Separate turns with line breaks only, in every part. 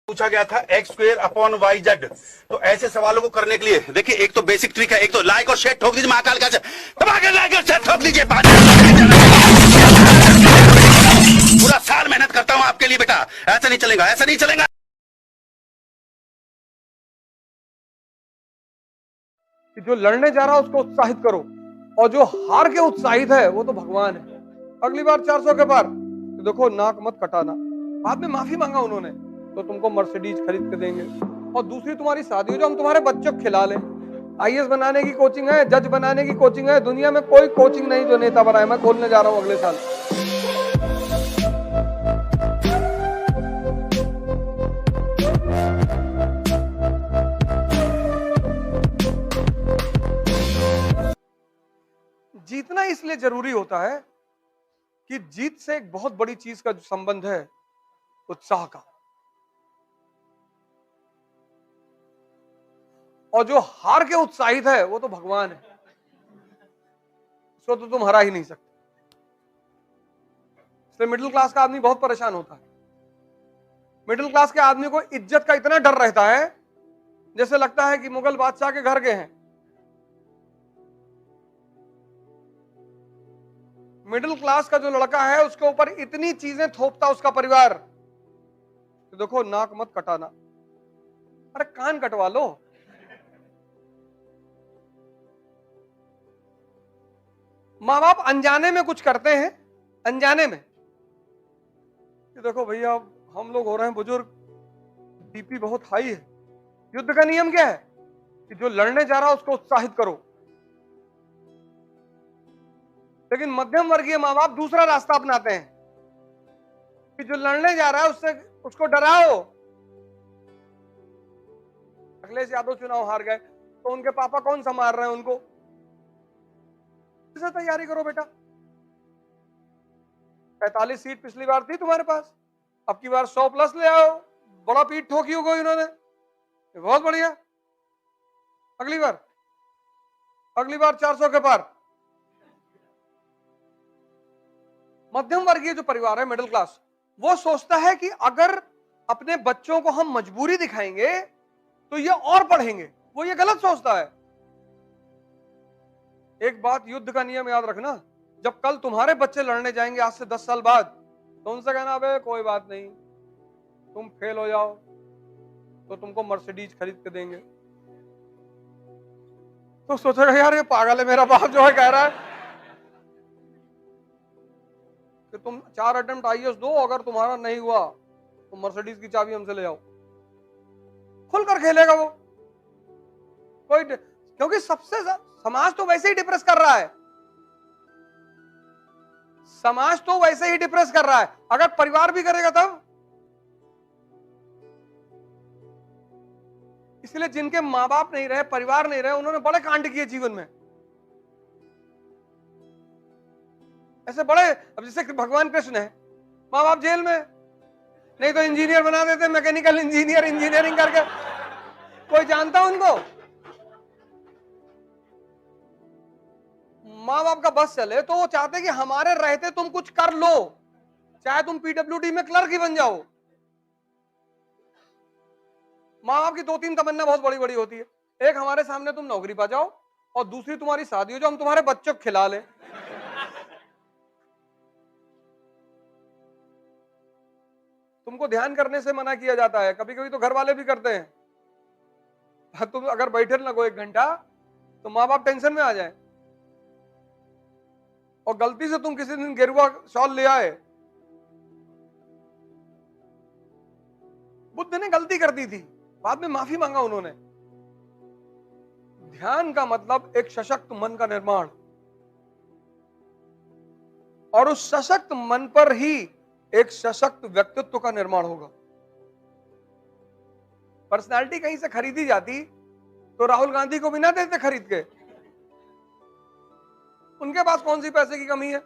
पूछा गया था x square upon y z. तो ऐसे सवालों को करने के लिए देखिए, एक तो बेसिक ट्रिक है, एक तो लाइक और शेयर ठोक दीजिए महाकाल का दबा के, लाइक और शेयर ठोक दीजिए। पूरा साल मेहनत करता हूं आपके लिए बेटा, ऐसा नहीं चलेगा, ऐसा नहीं चलेगा।
कि जो लड़ने जा रहा है उसको उत्साहित करो, और जो हार के उत्साहित है वो तो भगवान है। अगली बार 400 के पार तो देखो नाक मत कटाना। बाद में माफी मांगा उन्होंने तो तुमको मर्सिडीज खरीद के देंगे। और दूसरी तुम्हारी शादी हो जो हम तुम्हारे बच्चों को खिला लें। आईएएस बनाने की कोचिंग है, जज बनाने की कोचिंग है, दुनिया में कोई कोचिंग नहीं जो नेता बनाए। मैं खोलने जा रहा हूं अगले साल। जीतना इसलिए जरूरी होता है कि जीत से एक बहुत बड़ी चीज का जो संबंध है, उत्साह का। और जो हार के उत्साहित है वो तो भगवान है, उसको तो तुम हरा ही नहीं सकते। इसलिए मिडिल क्लास का आदमी बहुत परेशान होता है। मिडिल क्लास के आदमी को इज्जत का इतना डर रहता है जैसे लगता है कि मुगल बादशाह के घर गए हैं। मिडिल क्लास का जो लड़का है उसके ऊपर इतनी चीजें थोपता उसका परिवार, तो देखो नाक मत कटाना। अरे कान कटवा लो। माँ बाप अनजाने में कुछ करते हैं, अनजाने में कि देखो भैया हम लोग हो रहे हैं बुजुर्ग, बीपी बहुत हाई है। युद्ध का नियम क्या है कि जो लड़ने जा रहा है उसको उत्साहित करो। लेकिन मध्यम वर्गीय माँ बाप दूसरा रास्ता अपनाते हैं कि जो लड़ने जा रहा है उससे उसको डराओ। अखिलेश यादव चुनाव हार गए तो उनके पापा कौन संभाल रहे हैं उनको? इसे तैयारी करो बेटा। 45 सीट पिछली बार थी तुम्हारे पास, अब की बार 100 प्लस ले आओ। बड़ा पीठ ठोकी होगा इन्होंने, बहुत बढ़िया। अगली बार 400 के पार। मध्यम वर्गीय जो परिवार है, मिडिल क्लास, वो सोचता है कि अगर अपने बच्चों को हम मजबूरी दिखाएंगे तो ये और पढ़ेंगे। वो ये गलत सोचता है। एक बात युद्ध का नियम याद रखना, जब कल तुम्हारे बच्चे लड़ने जाएंगे आज से 10 साल बाद, तो उनसे कहना अबे कोई बात नहीं, तुम फेल हो जाओ तो तुमको मर्सिडीज खरीद के देंगे। तो सोचेगा यार ये पागल है, मेरा बाप जो है कह रहा है कि तुम 4 अटेम्प्ट आईएएस दो, अगर तुम्हारा नहीं हुआ तो मर्सिडीज की चाबी हमसे ले आओ। खुलकर खेलेगा वो। कोई क्योंकि सबसे समाज तो वैसे ही डिप्रेस कर रहा है। समाज तो वैसे ही डिप्रेस कर रहा है, अगर परिवार भी करेगा तब। इसलिए जिनके मां बाप नहीं रहे, परिवार नहीं रहे, उन्होंने बड़े कांड किए जीवन में। ऐसे बड़े, अब जैसे भगवान कृष्ण है, मां बाप जेल में, नहीं तो इंजीनियर बना देते, मैकेनिकल इंजीनियर, इंजीनियरिंग करके। कोई जानता उनको? माँ बाप का बस चले तो वो चाहते कि हमारे रहते तुम कुछ कर लो, चाहे तुम पीडब्ल्यूडी में क्लर्क ही बन जाओ। माँ बाप की 2-3 तमन्ना बहुत बड़ी बड़ी होती है। एक, हमारे सामने तुम नौकरी पा जाओ, और दूसरी तुम्हारी शादी हो जो हम तुम्हारे बच्चों को खिला ले। तुमको ध्यान करने से मना किया जाता है, कभी कभी तो घर वाले भी करते हैं। तुम अगर बैठे लगो 1 घंटा तो माँ बाप टेंशन में आ जाए, और गलती से तुम किसी दिन गेरुआ शॉल ले आए। बुद्ध ने गलती कर दी थी, बाद में माफी मांगा उन्होंने। ध्यान का मतलब एक सशक्त मन का निर्माण, और उस सशक्त मन पर ही एक सशक्त व्यक्तित्व का निर्माण होगा। पर्सनालिटी कहीं से खरीदी जाती तो राहुल गांधी को भी ना देते खरीद के। उनके पास कौन सी पैसे की कमी है?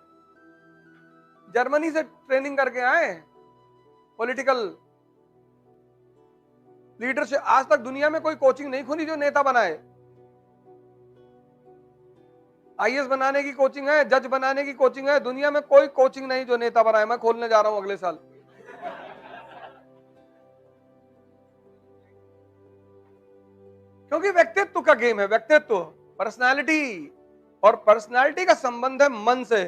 जर्मनी से ट्रेनिंग करके आए पॉलिटिकल लीडर से। आज तक दुनिया में कोई कोचिंग नहीं खुली जो नेता बनाए। आईएएस बनाने की कोचिंग है, जज बनाने की कोचिंग है, दुनिया में कोई कोचिंग नहीं जो नेता बनाए। मैं खोलने जा रहा हूं अगले साल। क्योंकि व्यक्तित्व का गेम है, व्यक्तित्व, पर्सनालिटी, और पर्सनालिटी का संबंध है मन से।